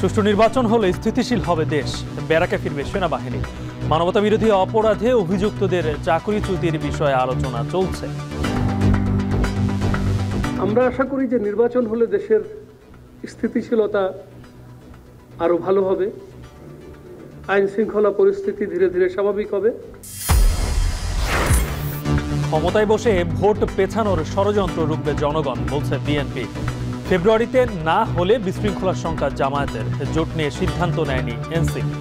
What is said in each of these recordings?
সুষ্ঠু নির্বাচন হলে স্থিতিশীল হবে দেশ, ব্যারাকে ফিরবে সেনাবাহিনী। মানবতা বিরোধী অপরাধে অভিযুক্তদের চাকরিচ্যুতির বিষয়ে আলোচনা চলছে। আমরা আশা করি যে নির্বাচন হলে দেশের স্থিতিশীলতা আরো ভালো হবে, আইন শৃঙ্খলা পরিস্থিতি ধীরে ধীরে স্বাভাবিক হবে। ক্ষমতায় বসে ভোট পেছানোর ষড়যন্ত্র রুখবে জনগণ, বলছে বিএনপি। ফেব্রুয়ারিতে না হলে বিশৃঙ্খলার সংখ্যা জামায়াতের, জোট নিয়ে সিদ্ধান্ত নেয়নি এনসিপি।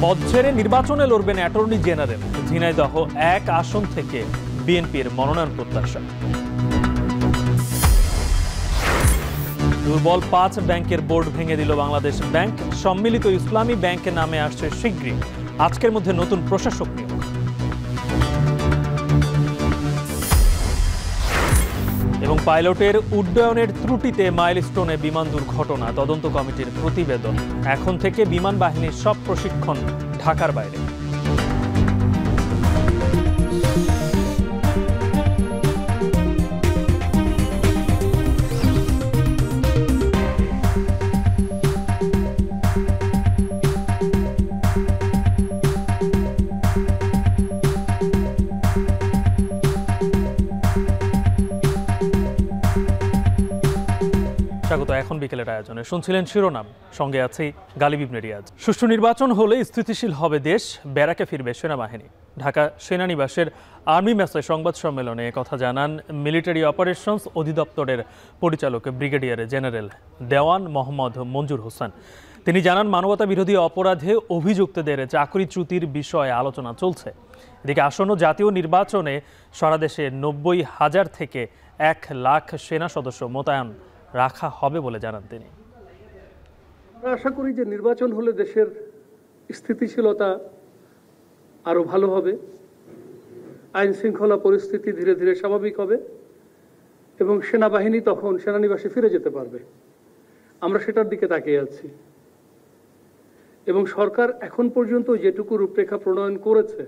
পদ ছেড়ে নির্বাচনে লড়বেন অ্যাটর্নি জেনারেল। ঝিনাইদহ 1 আসন থেকে বিএনপির মনোনয়ন প্রত্যাশা। দুর্বল 5 ব্যাংকের বোর্ড ভেঙে দিল বাংলাদেশ ব্যাংক। সম্মিলিত ইসলামী ব্যাংকের নামে আসছে শীঘ্রই। আজকের মধ্যে নতুন প্রশাসক নিয়োগ। এবং পাইলটের উড্ডয়নের ত্রুটিতে মাইলস্টোনে বিমান দুর্ঘটনা, তদন্ত কমিটির প্রতিবেদন। এখন থেকে বিমান বাহিনীর সব প্রশিক্ষণ ঢাকার বাইরে। স্বাগত এখন বিকেলের আয়োজনে। শুনছিলেন শিরোনাম, সঙ্গে আছি গালিব ইবনে রিয়াজ। সুষ্ঠু নির্বাচন হলে স্থিতিশীল হবে দেশ, ব্যারাকে ফিরবে সেনাবাহিনী। ঢাকা সেনানিবাসের আর্মি মেসে সংবাদ সম্মেলনে কথা জানান মিলিটারি অপারেশনস অধিদপ্তরের পরিচালক ব্রিগেডিয়ার জেনারেল দেওয়ান মোহাম্মদ মঞ্জুর হোসেন। তিনি জানান, মানবতা বিরোধী অপরাধে অভিযুক্তদের চাকরিচ্যুতির বিষয়ে আলোচনা চলছে। এদিকে আসন্ন জাতীয় নির্বাচনে সারা দেশে 90,000 থেকে 1 লাখ সেনা সদস্য মোতায়েন রাখা হবে বলে জানান তিনি। আমরা আশা করি যে নির্বাচন হলে দেশের স্থিতিশীলতা আরো ভালো হবে, আইন শৃঙ্খলা পরিস্থিতি ধীরে ধীরে স্বাভাবিক হবে এবং সেনাবাহিনী তখন সেনানিবাসে ফিরে যেতে পারবে। আমরা সেটার দিকে তাকিয়ে আছি এবং সরকার এখন পর্যন্ত যেটুকু রূপরেখা প্রণয়ন করেছে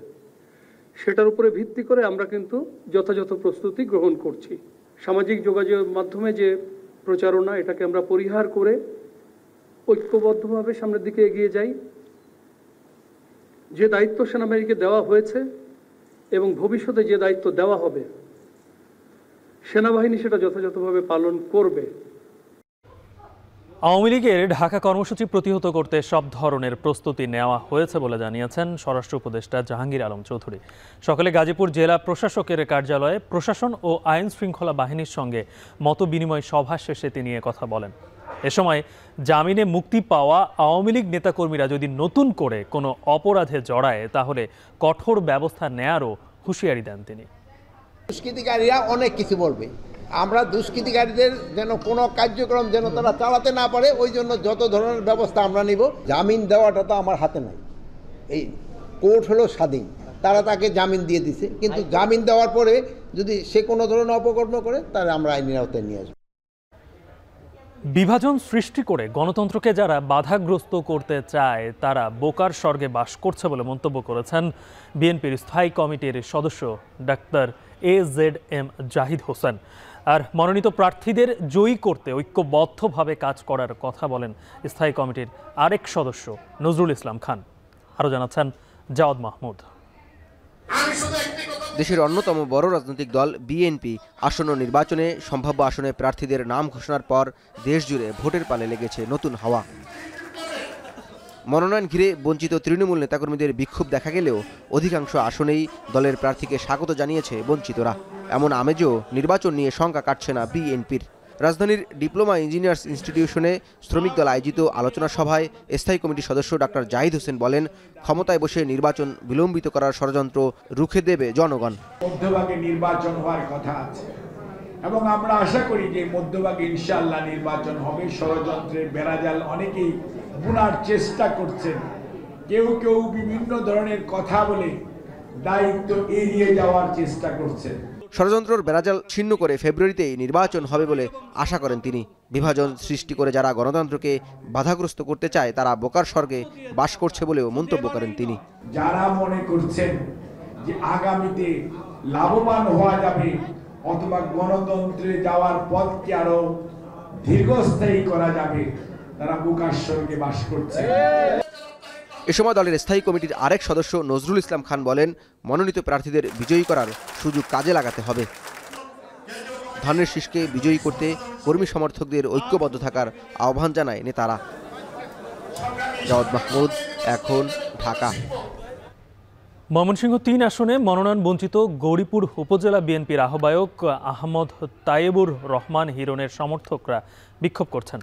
সেটার উপরে ভিত্তি করে আমরা কিন্তু যথাযথ প্রস্তুতি গ্রহণ করছি। সামাজিক যোগাযোগের মাধ্যমে যে প্রচারণা, এটাকে আমরা পরিহার করে ঐক্যবদ্ধভাবে সামনের দিকে এগিয়ে যাই। যে দায়িত্ব সেনাবাহিনীকে দেওয়া হয়েছে এবং ভবিষ্যতে যে দায়িত্ব দেওয়া হবে, সেনাবাহিনী সেটা যথাযথভাবে পালন করবে। আওয়ামী লীগের ঢাকা কর্মসূচি প্রতিহত করতে সব ধরনের প্রস্তুতি নেওয়া হয়েছে বলে জানিয়েছেন স্বরাষ্ট্র উপদেষ্টা জাহাঙ্গীর আলম চৌধুরী। সকালে গাজীপুর জেলা প্রশাসকের কার্যালয়ে প্রশাসন ও আইন শৃঙ্খলা বাহিনীর সঙ্গে মতবিনিময় সভা শেষে তিনি কথা বলেন। এ সময় জামিনে মুক্তি পাওয়া আওয়ামী লীগ নেতাকর্মীরা যদি নতুন করে কোনো অপরাধে জড়ায় তাহলে কঠোর ব্যবস্থা নেয়ারও হুঁশিয়ারি দেন তিনি। দুষ্কৃতিকারীরা অনেক কিছু বলবে, আমরা দুষ্কৃতিকারীদের যেন কোনো কার্যক্রম যেন তারা চালাতে না পারে, ওই জন্য যত ধরনের ব্যবস্থা আমরা নিব। জামিন দেওয়াটা তো আমার হাতে নাই, এই কোর্ট হলো স্বাধীন, তারা তাকে জামিন দিয়ে দিছে, কিন্তু জামিন দেওয়ার পরে যদি সে কোনো ধরনের অপকর্ম করে তাহলে আমরা আইনের আওতায় নিয়ে আসবো। বিভাজন সৃষ্টি করে গণতন্ত্রকে যারা বাধাগ্রস্ত করতে চায় তারা বোকার স্বর্গে বাস করছে বলে মন্তব্য করেছেন বিএনপির স্থায়ী কমিটির সদস্য ডাক্তার AZM জাহিদ হোসেন। আর মনোনীত প্রার্থীদের জয়ী করতে ঐক্যবদ্ধভাবে কাজ করার কথা বলেন স্থায়ী কমিটির আরেক সদস্য নজরুল ইসলাম খান। আরও জানাচ্ছেন জাওয়াদ মাহমুদ। দেশের অন্যতম বড় রাজনৈতিক দল বিএনপি আসন্ন নির্বাচনে সম্ভাব্য আসনে প্রার্থীদের নাম ঘোষণার পর দেশজুড়ে ভোটের পালে লেগেছে নতুন হাওয়া। মনোনয়ন ঘিরে বঞ্চিত তৃণমূল নেতাকর্মীদের বিক্ষোভ দেখা গেলেও অধিকাংশ আসনেই দলের প্রার্থীকে স্বাগত জানিয়েছে বঞ্চিতরা। এমন আমেজও নির্বাচন নিয়ে শঙ্কা কাটছে না বিএনপির। রাজধানীর ডিপ্লোমা ইঞ্জিনিয়ার্স ইনস্টিটিউশনে শ্রমিক দল আয়োজিত আলোচনা সভায় স্থায়ী কমিটির সদস্য ডাক্তার জাহিদ হোসেন বলেন, ক্ষমতায় বসে নির্বাচন বিলম্বিত করার ষড়যন্ত্র রুখে দেবে জনগণ। মধ্যভাগে নির্বাচন হওয়ার কথা আছে এবং আমরা আশা করি যে মধ্যভাগে ইনশাআল্লাহ নির্বাচন হবে। ষড়যন্ত্রের বেড়াজাল অনেকেই বুনার চেষ্টা করছেন, কেউ কেউ বিভিন্ন ধরনের কথা বলে দায়িত্ব এড়িয়ে যাওয়ার চেষ্টা করছেন। ষড়যন্ত্রের বেড়াজাল ছিন্ন করে ফেব্রুয়ারিতেই নির্বাচন হবে বলে আশা করেন তিনি। বিভাজন সৃষ্টি করে যারা গণতন্ত্রকে বাধাগ্রস্ত করতে চায় তারা বোকার স্বর্গে বাস করছে বলেও মন্তব্য করেন তিনি। যারা মনে করছেন যে আগামীতে লাভবান হওয়া যাবে অথবা গণতন্ত্রে যাওয়ার পথকে আরো দীর্ঘস্থায়ী করা যাবে, তারা বুকার স্বর্গে বাস করছে। এ সময় দলের স্থায়ী কমিটির আরেক সদস্য নজরুল ইসলাম খান বলেন, মনোনীত প্রার্থীদের বিজয়ী করার সুযোগ কাজে লাগাতে হবে। ধানের শীষকে বিজয়ী করতে কর্মী সমর্থকদের ঐক্যবদ্ধ থাকার আহ্বান জানায় নেতারা। জাওয়াদ মাহমুদ, এখন, ঢাকা। ময়মনসিংহ ৩ আসনে মনোনয়ন বঞ্চিত গৌরীপুর উপজেলা বিএনপির আহ্বায়ক আহমদ তায়েবুর রহমান হিরনের সমর্থকরা বিক্ষোভ করছেন।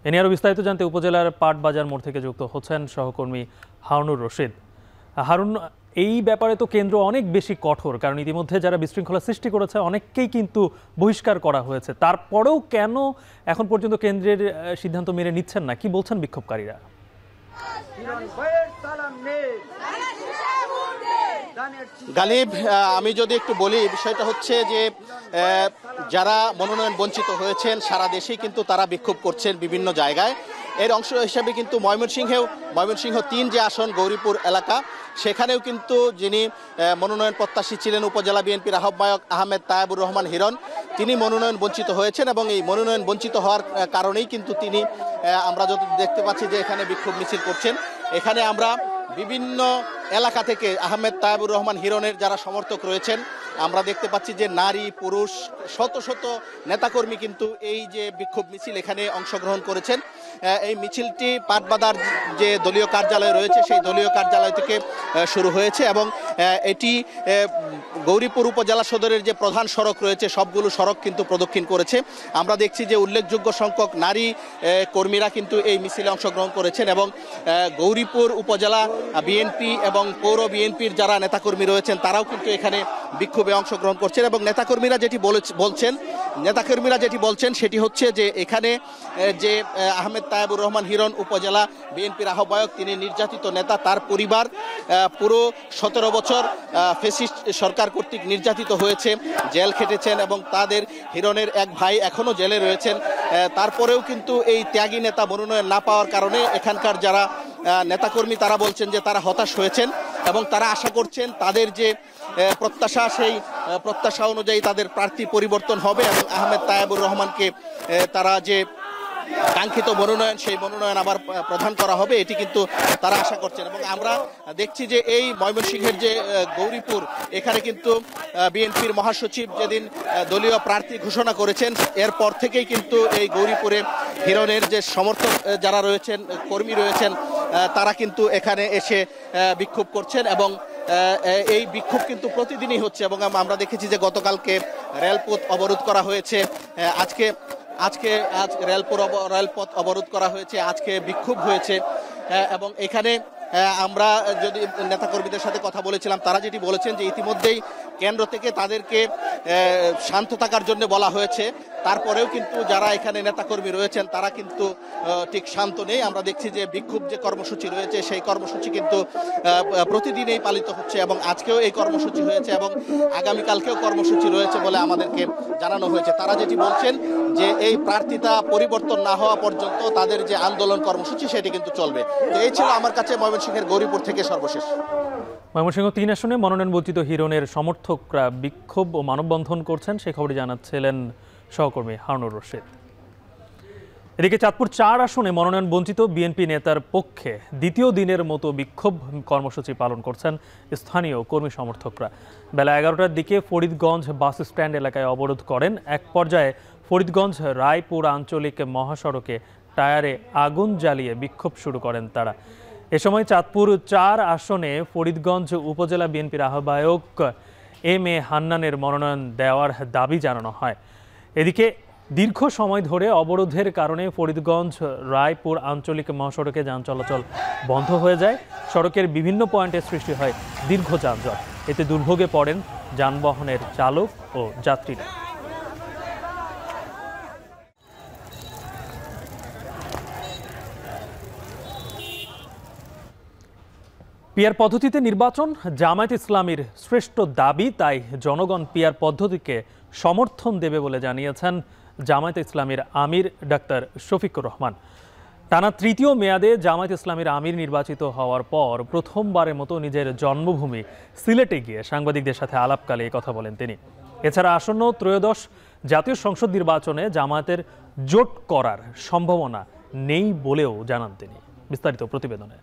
এ নিয়ে আরও বিস্তারিত জানতে উপজেলার পাটবাজার মোড় থেকে যুক্ত হচ্ছেন সহকর্মী হারুনুর রশিদ। হারুন, এই ব্যাপারে তো কেন্দ্র অনেক বেশি কঠোর, কারণ ইতিমধ্যে যারা বিশৃঙ্খলা সৃষ্টি করেছে অনেককেই কিন্তু বহিষ্কার করা হয়েছে। তারপরেও কেন এখন পর্যন্ত কেন্দ্রের সিদ্ধান্ত মেনে নিচ্ছেন না? কি বলছেন বিক্ষোভকারীরা? গালিব, আমি যদি একটু বলি, বিষয়টা হচ্ছে যে যারা মনোনয়ন বঞ্চিত হয়েছেন সারা দেশেই কিন্তু তারা বিক্ষোভ করছেন বিভিন্ন জায়গায়। এর অংশ হিসেবে কিন্তু ময়মনসিংহ ৩ যে আসন গৌরীপুর এলাকা, সেখানেও কিন্তু যিনি মনোনয়ন প্রত্যাশী ছিলেন উপজেলা বিএনপির আহ্বায়ক আহমেদ তায়েবুর রহমান হিরণ, তিনি মনোনয়ন বঞ্চিত হয়েছেন এবং এই মনোনয়ন বঞ্চিত হওয়ার কারণেই কিন্তু তিনি, আমরা যত দেখতে পাচ্ছি যে এখানে বিক্ষোভ মিছিল করছেন। এখানে আমরা বিভিন্ন এলাকা থেকে আহমেদ তায়েবুর রহমান হিরণের যারা সমর্থক রয়েছেন, আমরা দেখতে পাচ্ছি যে নারী পুরুষ শত শত নেতাকর্মী কিন্তু এই যে বিক্ষোভ মিছিল এখানে অংশগ্রহণ করেছেন। এই মিছিলটি পাটবাজার যে দলীয় কার্যালয় রয়েছে সেই দলীয় কার্যালয় থেকে শুরু হয়েছে এবং এটি গৌরীপুর উপজেলা সদরের যে প্রধান সড়ক রয়েছে সবগুলো সড়ক কিন্তু প্রদক্ষিণ করেছে। আমরা দেখছি যে উল্লেখযোগ্য সংখ্যক নারী কর্মীরা কিন্তু এই মিছিলে অংশগ্রহণ করেছেন এবং গৌরীপুর উপজেলা বিএনপি এবং পৌর বিএনপির যারা নেতাকর্মী রয়েছেন তারাও কিন্তু এখানে বিক্ষোভে অংশগ্রহণ করছেন এবং নেতাকর্মীরা যেটি বলছেন সেটি হচ্ছে যে এখানে যে আহমেদ তায়েবুর রহমান হিরণ উপজেলা বিএনপির আহ্বায়ক, তিনি নির্যাতিত নেতা, তার পরিবার পুরো 17 বছর ফ্যাসিস্ট সরকার কর্তৃক নির্যাতিত হয়েছে, জেল খেটেছেন এবং তাদের হিরণের এক ভাই এখনো জেলে রয়েছেন। তারপরেও কিন্তু এই ত্যাগী নেতা মনোনয়ন না পাওয়ার কারণে এখানকার যারা নেতাকর্মী তারা বলছেন যে তারা হতাশ হয়েছেন এবং তারা আশা করছেন তাদের যে প্রত্যাশা সেই প্রত্যাশা অনুযায়ী তাদের প্রার্থী পরিবর্তন হবে এবং আহমেদ তায়েবুর রহমানকে তারা যে কাঙ্ক্ষিত মনোনয়ন সেই মনোনয়ন আবার প্রদান করা হবে, এটি কিন্তু তারা আশা করছেন। এবং আমরা দেখছি যে এই ময়মনসিংহের যে গৌরীপুর, এখানে কিন্তু বিএনপির মহাসচিব যেদিন দলীয় প্রার্থী ঘোষণা করেছেন এরপর থেকেই কিন্তু এই গৌরীপুরে হিরণের যে সমর্থক যারা রয়েছেন, কর্মী রয়েছেন, তারা কিন্তু এখানে এসে বিক্ষোভ করছেন এবং এই বিক্ষোভ কিন্তু প্রতিদিনই হচ্ছে এবং আমরা দেখেছি যে গতকালকে রেলপথ অবরোধ করা হয়েছে, আজকে রেলপথ অবরোধ করা হয়েছে, আজকে বিক্ষোভ হয়েছে এবং এখানে আমরা যদি নেতাকর্মীদের সাথে কথা বলেছিলাম তারা যেটি বলেছেন যে ইতিমধ্যেই কেন্দ্র থেকে তাদেরকে শান্ত থাকার জন্য বলা হয়েছে, তারপরেও কিন্তু যারা এখানে নেতাকর্মী রয়েছেন তারা কিন্তু ঠিক শান্ত নেই। আমরা দেখছি যে বিক্ষোভ যে কর্মসূচি রয়েছে সেই কর্মসূচি কিন্তু প্রতিদিনই পালিত হচ্ছে এবং আজকেও এই কর্মসূচি হয়েছে এবং আগামীকালকেও কর্মসূচি রয়েছে বলে আমাদেরকে জানানো হয়েছে। তারা যেটি বলছেন যে এই প্রার্থিতা পরিবর্তন না হওয়া পর্যন্ত তাদের যে আন্দোলন কর্মসূচি সেটি কিন্তু চলবে। তো এই ছিল আমার কাছে ময়মনসিংহের গৌরীপুর থেকে সর্বশেষ। ময়মনসিংহ ৩ আসনে মনোনয়ন বঞ্চিত হিরণের সমর্থকরা বিক্ষোভ ও মানববন্ধন করছেন, সেই খবরটি জানাচ্ছিলেন সহকর্মী হারুনুর রশিদ। এদিকে চাঁদপুর ৪ আসনে মনোনয়ন বঞ্চিত বিএনপি নেতার পক্ষে দ্বিতীয় দিনের মতো বিক্ষোভ কর্মসূচি পালন করছেন স্থানীয় কর্মী সমর্থকরা। বেলা ১১টার দিকে ফরিদগঞ্জ বাস স্ট্যান্ড এলাকায় অবরোধ করেন। এক পর্যায়ে ফরিদগঞ্জ রায়পুর আঞ্চলিক মহাসড়কে টায়ারে আগুন জ্বালিয়ে বিক্ষোভ শুরু করেন তারা। এ সময় চাঁদপুর ৪ আসনে ফরিদগঞ্জ উপজেলা বিএনপির আহ্বায়ক এম এ হান্নানের মনোনয়ন দেওয়ার দাবি জানানো হয়। এদিকে দীর্ঘ সময় ধরে অবরোধের কারণে ফরিদগঞ্জ রায়পুর আঞ্চলিক মহাসড়কে যান চলাচল বন্ধ হয়ে যায়। সড়কের বিভিন্ন পয়েন্টে সৃষ্টি হয় দীর্ঘ যানজট, এতে দুর্ভোগে পড়েন যানবাহনের চালক ও যাত্রীরা। পিআর পদ্ধতিতে নির্বাচন জামায়াত ইসলামীর শ্রেষ্ঠ দাবি, তাই জনগণ পিআর পদ্ধতিকে সমর্থন দেবে বলে জানিয়েছেন জামায়াত ইসলামীর আমির ডাক্তার শফিকুর রহমান। টানা তৃতীয় মেয়াদে জামায়াত ইসলামীর আমির নির্বাচিত হওয়ার পর প্রথমবারের মতো নিজের জন্মভূমি সিলেটে গিয়ে সাংবাদিকদের সাথে আলাপকালে এই কথা বলেন তিনি। এছাড়া আসন্ন ত্রয়োদশ জাতীয় সংসদ নির্বাচনে জামায়াতের জোট করার সম্ভাবনা নেই বলেও জানান তিনি। বিস্তারিত প্রতিবেদনে।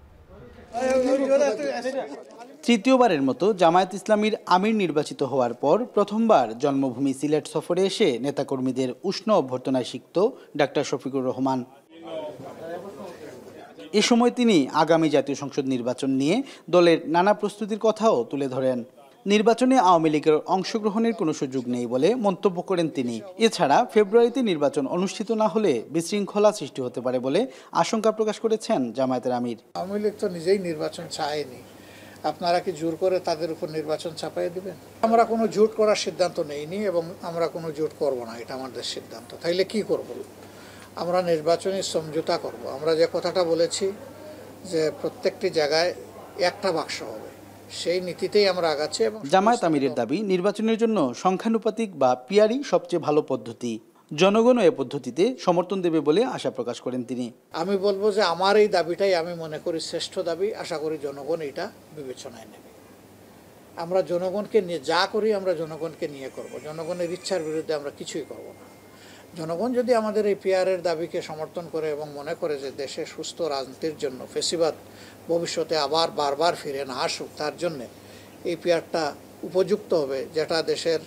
তৃতীয়বারের মতো জামায়াত ইসলামীর আমির নির্বাচিত হওয়ার পর প্রথমবার জন্মভূমি সিলেট সফরে এসে নেতাকর্মীদের উষ্ণ অভ্যর্থনায় সিক্ত ডাক্তার শফিকুর রহমান। এ সময় তিনি আগামী জাতীয় সংসদ নির্বাচন নিয়ে দলের নানা প্রস্তুতির কথাও তুলে ধরেন। নির্বাচনে আওয়ামী লীগের অংশগ্রহণের কোনো সুযোগ নেই বলে মন্তব্য করেন তিনি। এছাড়া ফেব্রুয়ারিতে নির্বাচন অনুষ্ঠিত না হলে বিশৃঙ্খলা সৃষ্টি হতে পারে বলে আশঙ্কা প্রকাশ করেছেন জামায়াতের আমির। আওয়ামী লীগ তো নিজেই নির্বাচন চায়নি, আপনারা কি জোর করে তাদের উপর নির্বাচন চাপাইয়ে দিবেন? আমরা কোনো জোট করার সিদ্ধান্ত নেইনি এবং আমরা কোনো জোট করব না, এটা আমাদের সিদ্ধান্ত। তাইলে কি করব? আমরা নির্বাচনী সমঝোতা করব। আমরা যে কথাটা বলেছি যে প্রত্যেকটি জায়গায় একটা বাক্স হবে, সেই নীতিতেই আমরা আগাচ্ছি। এবং জামায়াত আমিরের দাবি, নির্বাচনের জন্য সংখ্যানুপাতিক বা পিয়ারই সবচেয়ে ভালো পদ্ধতি। জনগণও এ পদ্ধতিতে সমর্থন দেবে বলে আশা প্রকাশ করেন তিনি। আমি বলবো যে আমার এই দাবিটাই আমি মনে করি শ্রেষ্ঠ দাবি। আশা করি জনগণ এটা বিবেচনায় নেবে। আমরা জনগণকে নিয়ে যা করি আমরা জনগণকে নিয়ে করব। জনগণের ইচ্ছার বিরুদ্ধে আমরা কিছুই করব না। জনগণ যদি আমাদের এই পিয়ারের দাবিকে সমর্থন করে এবং মনে করে যে দেশে সুস্থ রাজনীতির জন্য ফেসিবাদ ভবিষ্যতে আবার বারবার ফিরে না আসুক, তার জন্যে এই পিয়ারটা উপযুক্ত হবে, যেটা দেশের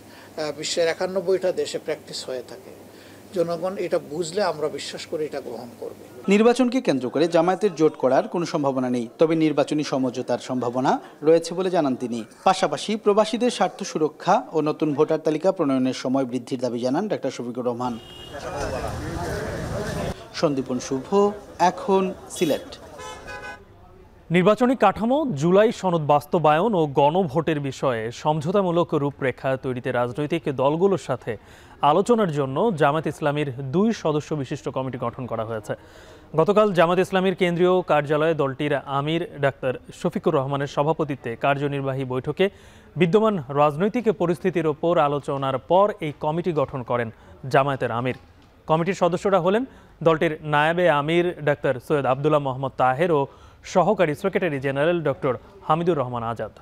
বিশ্বের 91টা দেশে প্র্যাকটিস হয়ে থাকে। জনগণ এটা বুঝলে আমরা বিশ্বাস করি এটা গ্রহণ করবে। নির্বাচনকে কেন্দ্র করে জামায়াতের জোট করার কোনো সম্ভাবনা নেই, তবে নির্বাচনী সমঝোতার সম্ভাবনা রয়েছে বলে জানান তিনি। পাশাপাশি প্রবাসীদের স্বার্থ সুরক্ষা ও নতুন ভোটার তালিকা প্রণয়নের সময় বৃদ্ধির দাবি জানান ডাক্তার শফিকুর রহমান। সন্দীপন শুভ, এখন সিলেট। নির্বাচনী কাঠামো, জুলাই সনদ বাস্তবায়ন ও গণভোটের বিষয়ে সমঝোতামূলক রূপরেখা তৈরিতে রাজনৈতিক দলগুলোর সাথে আলোচনার জন্য জামায়াত ইসলামীর 2 সদস্য বিশিষ্ট কমিটি গঠন করা হয়েছে। গতকাল জামায়াত ইসলামীর কেন্দ্রীয় কার্যালয়ে দলটির আমির ডাক্তার শফিকুর রহমানের সভাপতিত্বে কার্যনির্বাহী বৈঠকে বিদ্যমান রাজনৈতিক পরিস্থিতির ওপর আলোচনার পর এই কমিটি গঠন করেন জামায়াতের আমির। কমিটির সদস্যরা হলেন দলটির নায়েবে আমির ডাক্তার সৈয়দ আবদুল্লাহ মোহাম্মদ তাহের ও সহকারী secretary general doctor Hamidur Rahman Azad.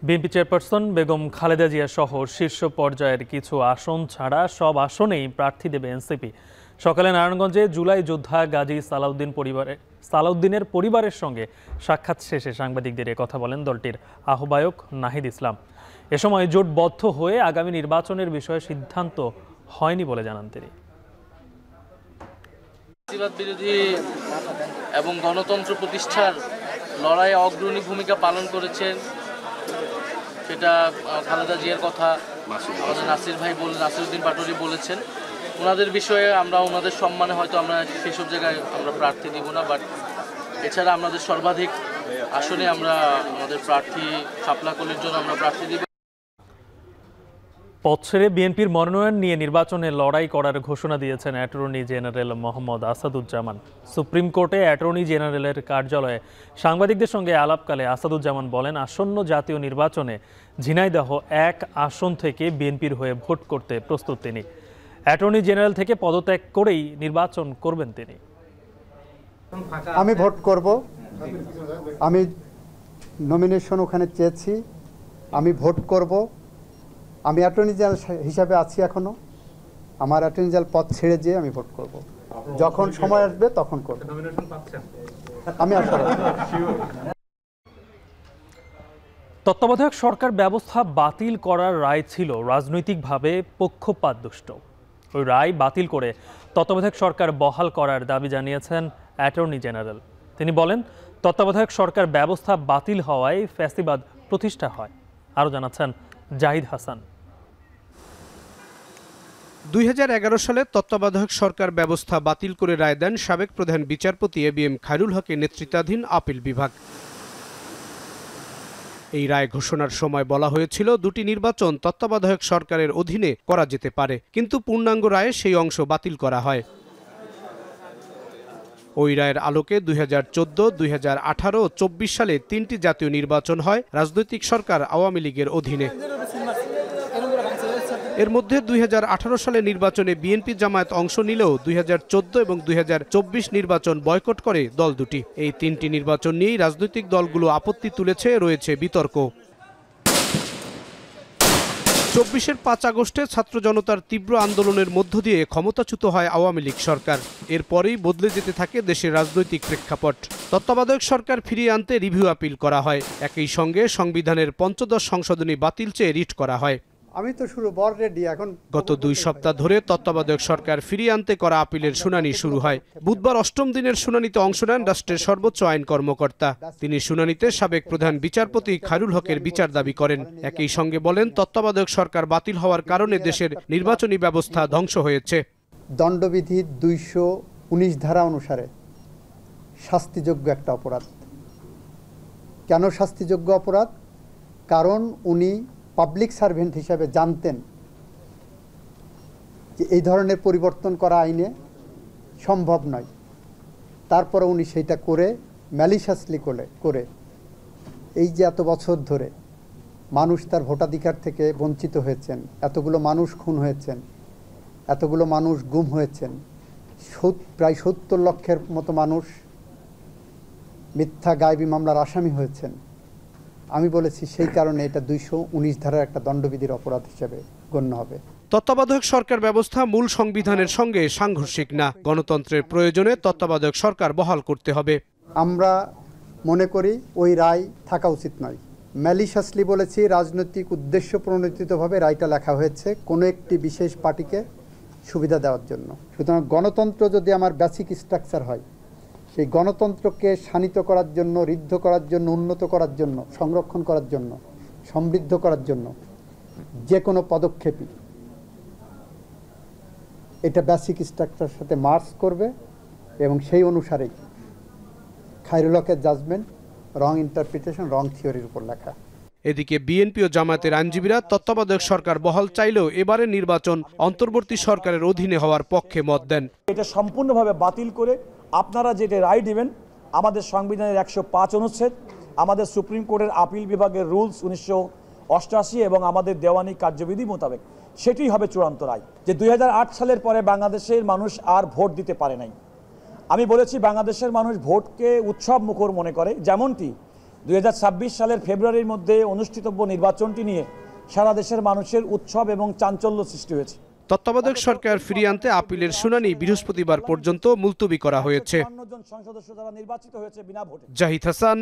BNP chairperson Begum Khaleda Zia সহ শীর্ষ পর্যায়ের কিছু আসন ছাড়া সব আসনেই প্রার্থী দেবে এনসিপি। সকালে নারায়ণগঞ্জে জুলাই যোদ্ধা গাজী সালাউদ্দিনের পরিবারের সঙ্গে সাক্ষাৎ শেষে সাংবাদিকদের কথা বলেন দলটির আহ্বায়ক নাহিদ ইসলাম। এ সময় জোটবদ্ধ হয়ে আগামী নির্বাচনের বিষয়ে সিদ্ধান্ত হয়নি বলে জানান তিনি। ফ্যাসিবাদ বিরোধী এবং গণতন্ত্র প্রতিষ্ঠার লড়াইয়ে অগ্রণী ভূমিকা পালন করেছেন, সেটা খালেদা জিয়ার কথা আমাদের নাসির ভাই নাসিরউদ্দিন পাটোয়ারি বলেছেন। ওনাদের বিষয়ে আমরা ওনাদের সম্মানে হয়তো আমরা সেসব জায়গায় আমরা প্রার্থী দিব না, বাট এছাড়া আমাদের সর্বাধিক আসনে আমরা আমাদের প্রার্থী খাপলাকলির জন্য আমরা প্রার্থী দিব। পথ ছেড়ে বিএনপির মনোনয়ন নিয়ে নির্বাচনে লড়াই করার ঘোষণা দিয়েছেন attorney general Mohammad Asaduzzaman. Supreme কোর্টে অ্যাটর্নি জেনারেলের কার্যালয়ে সাংবাদিকদের সঙ্গে আলাপকালে আসাদুজ্জামান বলেন, আসন্ন জাতীয় নির্বাচনে ঝিনাইদহ 1 আসন থেকে বিএনপির হয়ে ভোট করতে প্রস্তুত তিনি। অ্যাটর্নি জেনারেল থেকে পদত্যাগ করেই নির্বাচন করবেন তিনি। আমি ভোট করব, আমি নমিনেশন ওখানে চেয়েছি, আমি ভোট করব। আমি অ্যাটর্নি জেনারেল হিসাবে আছি এখনো, আমার অ্যাটর্নি জেনারেল পদ ছেড়ে যেয়ে আমি ভোট করব, যখন সময় আসবে তখন করব। আমি আশা রাখি। তত্ত্বাবধায়ক সরকার ব্যবস্থা বাতিল করার রায় ছিল রাজনৈতিকভাবে পক্ষপাতদুষ্ট। ওই রায় বাতিল করে তত্ত্বাবধায়ক সরকার বহাল করার দাবি জানিয়েছেন অ্যাটর্নি জেনারেল। তিনি বলেন, তত্ত্বাবধায়ক সরকার ব্যবস্থা বাতিল হওয়ায় ফ্যাসিবাদ প্রতিষ্ঠা হয়। আরও জানাচ্ছেন জাহিদ হাসান। 2011 সালে তত্ত্বাবধায়ক সরকার ব্যবস্থা বাতিল করে রায় দেন সাবেক প্রধান বিচারপতি এবিএম খায়রুল হকের নেতৃত্বাধীন আপিল বিভাগ। এই রায় ঘোষণার সময় বলা হয়েছিল 2টি নির্বাচন তত্ত্বাবধায়ক সরকারের অধীনে করা যেতে পারে, কিন্তু পূর্ণাঙ্গ রায়ে সেই অংশ বাতিল করা হয়। ওই রায়ের আলোকে 2014, 2018 ও 24 সালে 3টি জাতীয় নির্বাচন হয় রাজনৈতিক সরকার আওয়ামী লীগের অধীনে। এর মধ্যে 2018 সালে নির্বাচনে বিএনপি জামায়াত অংশ নিলেও 2014 এবং 2024 নির্বাচন বয়কট করে দল দুটি। এই তিনটি নির্বাচন নিয়েই রাজনৈতিক দলগুলো আপত্তি তুলেছে, রয়েছে বিতর্ক। 24-এর 5 আগস্টে ছাত্র জনতার তীব্র আন্দোলনের মধ্য দিয়ে ক্ষমতাচ্যুত হয় আওয়ামী লীগ সরকার। এরপরেই বদলে যেতে থাকে দেশের রাজনৈতিক প্রেক্ষাপট। তত্ত্বাবধায়ক সরকার ফিরিয়ে আনতে রিভিউ আপিল করা হয়। একই সঙ্গে সংবিধানের 15 সংশোধনী বাতিল চেয়ে রিট করা হয়। আমি তো শুরু বড় রেডি এখন। গত 2 সপ্তাহ ধরে তত্ত্বাবধায়ক সরকার ফিরিয়ে আনতে করা আপিলের শুনানি শুরু হয়। বুধবার 8ম দিনের শুনানিতে অংশ নেন রাষ্ট্রের সর্বোচ্চ আইন কর্মকর্তা। তিনি শুনানিতে সাবেক প্রধান বিচারপতি খায়রুল হকের বিচার দাবি করেন। একই সঙ্গে বলেন, তত্ত্বাবধায়ক সরকার বাতিল হওয়ার কারণে দেশের নির্বাচনী ব্যবস্থা ধ্বংস হয়েছে। দণ্ডবিধির 219 ধারা অনুসারে শাস্তিযোগ্য একটা অপরাধ। কেন শাস্তিযোগ্য অপরাধ? কারণ উনি পাবলিক সার্ভেন্ট হিসাবে জানতেন যে এই ধরনের পরিবর্তন করা আইনে সম্ভব নয়। তারপরে উনি সেইটা করে ম্যালিশাসলি করে এই যে এত বছর ধরে মানুষ তার ভোটাধিকার থেকে বঞ্চিত হয়েছেন, এতগুলো মানুষ খুন হয়েছেন, এতগুলো মানুষ গুম হয়েছেন, প্রায় 70 লক্ষের মতো মানুষ মিথ্যা গায়েবী মামলার আসামি হয়েছেন। আমি বলেছি সেই কারণে এটা 219 ধারার একটা দণ্ডবিধির অপরাধ হিসেবে গণ্য হবে। তত্ত্বাবধায়ক সরকার ব্যবস্থা মূল সংবিধানের সঙ্গে সাংঘর্ষিক না। গণতন্ত্রের প্রয়োজনে তত্ত্বাবধায়ক সরকার বহাল করতে হবে। আমরা মনে করি ওই রায় থাকা উচিত নয়। ম্যালিশাসলি বলেছি, রাজনৈতিক উদ্দেশ্য প্রণোদিতভাবে রায়টা লেখা হয়েছে কোনো একটি বিশেষ পার্টিকে সুবিধা দেওয়ার জন্য। সুতরাং গণতন্ত্র যদি আমার বেসিক স্ট্রাকচার হয়, সেই গণতন্ত্রকে শানিত করার জন্য, ঋদ্ধ করার জন্য, উন্নত করার জন্য, সংরক্ষণ করার জন্য, সমৃদ্ধ করার জন্য যে কোনো পদক্ষেপই এটা বেসিক স্ট্রাকচারের সাথে মার্চ করবে এবং সেই অনুসারেই খায়রুল হকের জাজমেন্ট রং ইন্টারপ্রিটেশন, রং থিওরির উপর লেখা। এদিকে বিএনপি ও জামায়াতের আইনজীবীরা তত্ত্বাবধায়ক সরকার বহাল চাইলেও এবারের নির্বাচন অন্তর্বর্তী সরকারের অধীনে হওয়ার পক্ষে মত দেন। এটা সম্পূর্ণভাবে বাতিল করে আপনারা যেটা রায় দিবেন, আমাদের সংবিধানের 105 অনুচ্ছেদ, আমাদের সুপ্রিম কোর্টের আপিল বিভাগের রুলস 1988 এবং আমাদের দেওয়ানি কার্যবিধি মোতাবেক সেটি হবে চূড়ান্ত রায়। যে 2008 সালের পরে বাংলাদেশের মানুষ আর ভোট দিতে পারে নাই। আমি বলেছি বাংলাদেশের মানুষ ভোটকে উৎসব মুখর মনে করে, যেমনটি 2026 সালের ফেব্রুয়ারির মধ্যে অনুষ্ঠিতব্য নির্বাচনটি নিয়ে সারা দেশের মানুষের উৎসব এবং চাঞ্চল্য সৃষ্টি হয়েছে। তত্ত্বাবধায়ক সরকার ফিরিয়ে আনতে আপিলের শুনানি বৃহস্পতিবার পর্যন্ত মুলতবি করা হয়েছে। জাহিদ হাসান,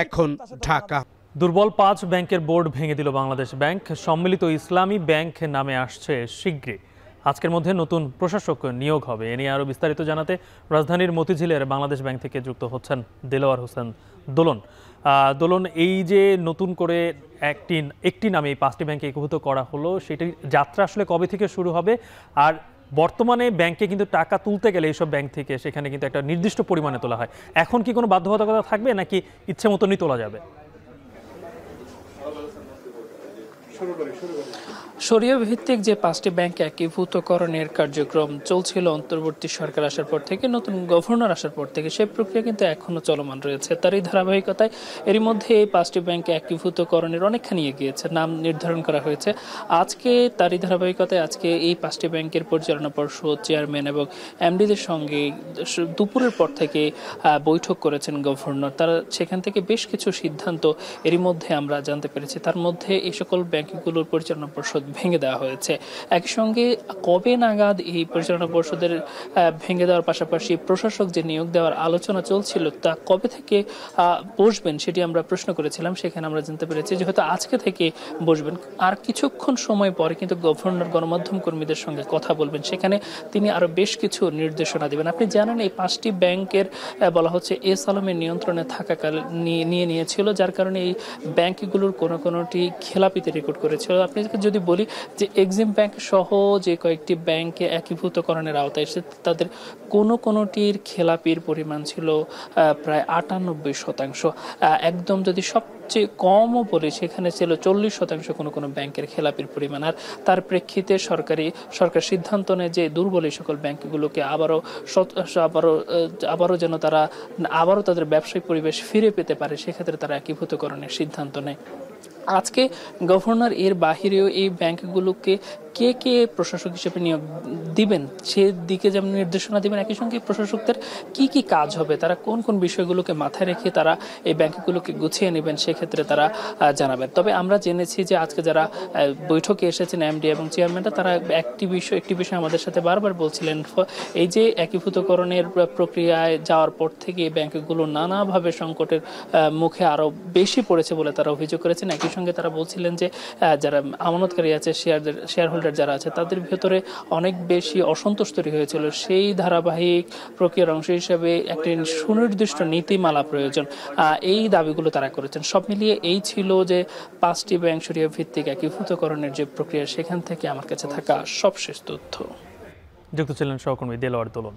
এখন, ঢাকা। দুর্বল 5 ব্যাংকের বোর্ড ভেঙে দিল বাংলাদেশ ব্যাংক। সম্মিলিত ইসলামী ব্যাংক নামে আসছে শীঘ্রই। আজকের মধ্যে নতুন প্রশাসক নিয়োগ হবে। এ নিয়ে আরও বিস্তারিত জানাতে রাজধানীর মতিঝিলের বাংলাদেশ ব্যাংক থেকে যুক্ত হচ্ছেন দেলোয়ার হোসেন দোলন। দোলন, এই যে নতুন করে একটি নামে এই 5টি ব্যাংকে একীভূত করা হলো, সেটির যাত্রা আসলে কবে থেকে শুরু হবে? আর বর্তমানে ব্যাংকে কিন্তু টাকা তুলতে গেলে এইসব ব্যাংক থেকে সেখানে কিন্তু একটা নির্দিষ্ট পরিমাণে তোলা হয়। এখন কি কোনো বাধ্যবাধকতা থাকবে নাকি ইচ্ছে মতনই তোলা যাবে? শরিয়া ভিত্তিক যে 5টি ব্যাংক একীভূতকরণের কার্যক্রম চলছিল অন্তর্বর্তী সরকার আসার পর থেকে, নতুন গভর্নর আসার পর থেকে, সেই প্রক্রিয়া কিন্তু এখনো চলমান রয়েছে। তারই ধারাবাহিকতায় এরই মধ্যে এই 5টি ব্যাংকে একীভূতকরণের অনেকখানি এগিয়েছে, নাম নির্ধারণ করা হয়েছে। আজকে তারই ধারাবাহিকতায় আজকে এই 5টি ব্যাংকের পরিচালনা পর্ষদ চেয়ারম্যান এবং এমডিদের সঙ্গে দুপুরের পর থেকে বৈঠক করেছেন গভর্নর। তারা সেখান থেকে বেশ কিছু সিদ্ধান্ত এরই মধ্যে আমরা জানতে পেরেছি। তার মধ্যে এই সকল ব্যাংকগুলোর পরিচালনা পর্ষদ ভেঙে দেওয়া হয়েছে। একই সঙ্গে কবে নাগাদ এই পরিচালনা পর্ষদের ভেঙে দেওয়ার পাশাপাশি প্রশাসক যে নিয়োগ দেওয়ার আলোচনা চলছিল তা কবে থেকে বসবেন সেটি আমরা প্রশ্ন করেছিলাম। সেখানে আমরা জানতে পেরেছি যে হয়তো আজকে থেকে বসবেন। আর কিছুক্ষণ সময় পরে কিন্তু গভর্নর গণমাধ্যম কর্মীদের সঙ্গে কথা বলবেন, সেখানে তিনি আরো বেশ কিছু নির্দেশনা দেবেন। আপনি জানেন এই 5টি ব্যাংকের বলা হচ্ছে এস আলমের নিয়ন্ত্রণে থাকাকাল নিয়েছিল, যার কারণে এই ব্যাংকগুলোর কোনোটি খেলাপিতে রেকর্ড করেছিল। আপনি যদি বলি যে এক্সিম ব্যাংক সহ যে কয়েকটি ব্যাংকে একীভূতকরণের আওতায় এসে তাদের কোনোটির খেলাপির পরিমাণ ছিল প্রায় 98%। একদম যদি সবচেয়ে কমও বলি সেখানে ছিল 40% কোনো ব্যাংকের খেলাপির পরিমাণ। আর তার প্রেক্ষিতে সরকার সিদ্ধান্ত নেয় যে দুর্বল এই সকল ব্যাংকগুলোকে আবারও যেন তারা আবারও তাদের ব্যবসায়িক পরিবেশ ফিরে পেতে পারে, সেক্ষেত্রে তারা একীভূতকরণের সিদ্ধান্ত নেয়। আজকে গভর্নর এর বাহিরেও এই ব্যাংকগুলোকে কে কে প্রশাসক হিসেবে নিয়োগ দিবেন সেদিকে যেমন নির্দেশনা দিবেন, একই সঙ্গে প্রশাসকদের কি কি কাজ হবে, তারা কোন কোন বিষয়গুলোকে মাথায় রেখে তারা এই ব্যাংকগুলোকে গুছিয়ে নেবেন সেক্ষেত্রে তারা জানাবেন। তবে আমরা জেনেছি যে আজকে যারা বৈঠকে এসেছেন এমডি এবং চেয়ারম্যানরা, তারা একটি বিষয় আমাদের সাথে বারবার বলছিলেন, এই যে একীভূতকরণের প্রক্রিয়ায় যাওয়ার পর থেকে ব্যাংকগুলো নানাভাবে সংকটের মুখে আরো বেশি পড়েছে বলে তারা অভিযোগ করেছেন। একই সঙ্গে তারা বলছিলেন যে যারা আমানতকারী আছে, শেয়ার হোল্ডার যারা আছে, তাদের ভেতরে অনেক বেশি অসন্তোষ তৈরি হয়েছিল। সেই ধারাবাহিক প্রক্রিয়ার অংশ হিসেবে একটি সুনির্দিষ্ট নীতিমালা প্রয়োজন, এই দাবিগুলো তারা করেছেন। সব মিলিয়ে এই ছিল যে 5টি ব্যাংক শরিয়া ভিত্তিক একীভূতকরণের যে প্রক্রিয়া, সেখান থেকে আমার কাছে থাকা সবশেষ তথ্য। যুক্ত ছিলেন সহকর্মী দেলোয়ার দোলন।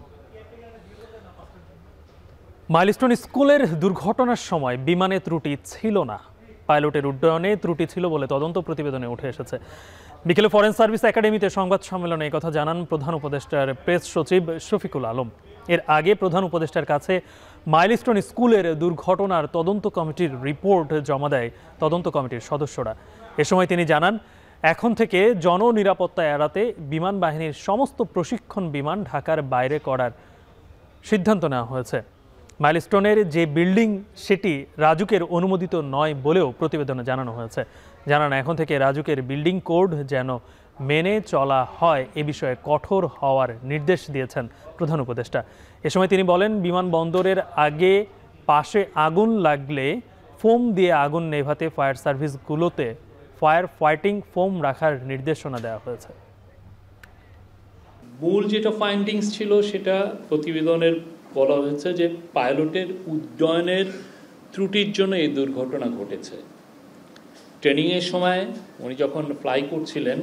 মাইলস্টোন স্কুলের দুর্ঘটনার সময় বিমানে ত্রুটি ছিল না, পাইলটের উড্ডয়নে ত্রুটি ছিল বলে তদন্ত প্রতিবেদনে উঠে এসেছে। বিকেলে ফরেন সার্ভিস একাডেমিতে সংবাদ সম্মেলনে কথা জানান প্রধান উপদেষ্টার প্রেস সচিব শফিকুল আলম। এর আগে প্রধান উপদেষ্টার কাছে মাইলস্টোন স্কুলের দুর্ঘটনার তদন্ত কমিটির রিপোর্ট জমা দেয় তদন্ত কমিটির সদস্যরা। এ সময় তিনি জানান, এখন থেকে জননিরাপত্তা এড়াতে বিমান বাহিনীর সমস্ত প্রশিক্ষণ বিমান ঢাকার বাইরে করার সিদ্ধান্ত নেওয়া হয়েছে। মাইলস্টোনের যে বিল্ডিং সেটি রাজুকের অনুমোদিত নয় বলেও প্রতিবেদনে জানানো হয়েছে। জানান, এখন থেকে রাজুকের বিল্ডিং কোড যেন মেনে চলা হয় এ বিষয়ে কঠোর হওয়ার নির্দেশ দিয়েছেন প্রধান উপদেষ্টা। এ সময় তিনি বলেন, বিমানবন্দরের আগে পাশে আগুন লাগলে ফোম দিয়ে আগুন নেভাতে ফায়ার সার্ভিসগুলোতে ফায়ার ফাইটিং ফোম রাখার নির্দেশনা দেওয়া হয়েছে। মূল যেটা ফাইন্ডিংস ছিল সেটা প্রতিবেদনের বলা হয়েছে যে পাইলটের উড্ডয়নের ত্রুটির জন্য এই দুর্ঘটনা ঘটেছে। ট্রেনিংয়ের সময় উনি যখন ফ্লাই করছিলেন